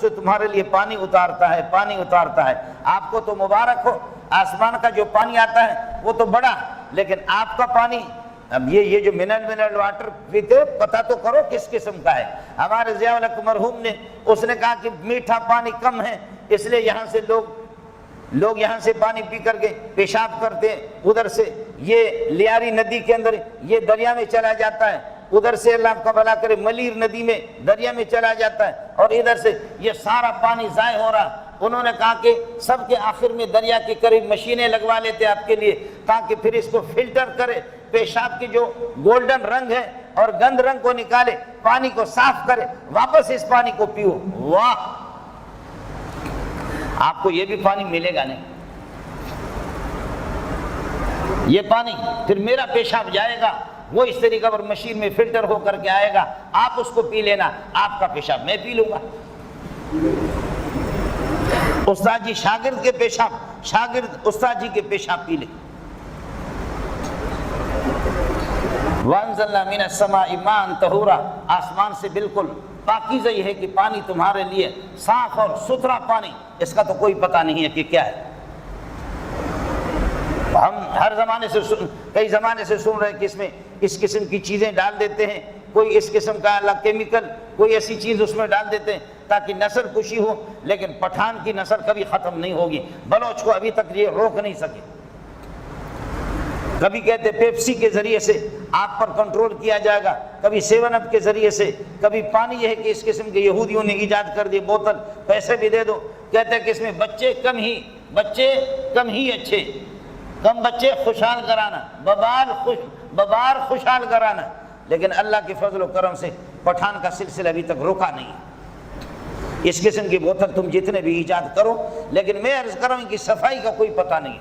سے تمہارے لیے پانی اتارتا ہے، پانی اتارتا ہے۔ آپ کو تو مبارک ہو، آسمان کا جو پانی آتا ہے وہ تو بڑا، لیکن آپ کا پانی، اب یہ جو منرل واٹر پیتے پتہ تو کرو کس قسم کا ہے۔ ہمارے ضیاء الحق مرحوم نے، اس نے کہا کہ میٹھا پانی کم ہے، اس لیے یہاں سے لوگ یہاں سے پانی پی کر کے پیشاب کرتے ہیں، ادھر سے یہ لیاری ندی کے اندر یہ دریا میں چلا جاتا ہے، ادھر سے اللہ کا بھلا کرے ملیر ندی میں دریا میں چلا جاتا ہے، اور ادھر سے یہ سارا پانی ضائع ہو رہا۔ انہوں نے کہا کہ سب کے آخر میں دریا کے قریب مشینیں لگوا لیتے آپ کے لیے، تاکہ پھر اس کو فلٹر کرے، پیشاب کی جو گولڈن رنگ ہے اور گند رنگ کو نکالے، پانی کو صاف کرے، واپس اس پانی کو پیو۔ واہ، آپ کو یہ بھی پانی ملے گا نہیں، یہ پانی پھر میرا پیشاب جائے گا، وہ اس طریقہ پر مشین میں فلٹر ہو کر کے آئے گا، آپ اس کو پی لینا، آپ کا پیشاب میں پی لوں گا۔ استاد جی شاگرد کے پیشاب، شاگرد استاد جی کے پیشاب پی لے۔ وَأَنزَلْنَا مِنَ السَّمَاءِ مَاءً طَهُورًا، آسمان سے بالکل پاکیزہ یہ ہے کہ پانی تمہارے لیے صاف اور ستھرا پانی، اس کا تو کوئی پتہ نہیں ہے کہ کیا ہے۔ ہم ہر زمانے سے کئی زمانے سے سن رہے ہیں کہ اس میں اس قسم کی چیزیں ڈال دیتے ہیں، کوئی اس قسم کا اللہ کیمیکل، کوئی ایسی چیز اس میں ڈال دیتے ہیں تاکہ نسل کشی ہو، لیکن پٹھان کی نسل کبھی ختم نہیں ہوگی، بلوچ کو ابھی تک یہ روک نہیں سکے۔ کبھی کہتے پیپسی کے ذریعے سے آپ پر کنٹرول کیا جائے گا، کبھی 7 اپ کے ذریعے سے، کبھی پانی یہ ہے کہ اس قسم کے یہودیوں نے ایجاد کر دی بوتل، پیسے بھی دے دو، کہتے ہیں کہ اس میں بچے کم ہی اچھے، کم بچے خوشحال کرانا، ببار خوشحال کرانا، لیکن اللہ کے فضل و کرم سے پٹھان کا سلسلہ ابھی تک رکا نہیں۔ اس قسم کی بوتل تم جتنے بھی ایجاد کرو، لیکن میں عرض کروں کہ صفائی کا کوئی پتہ نہیں۔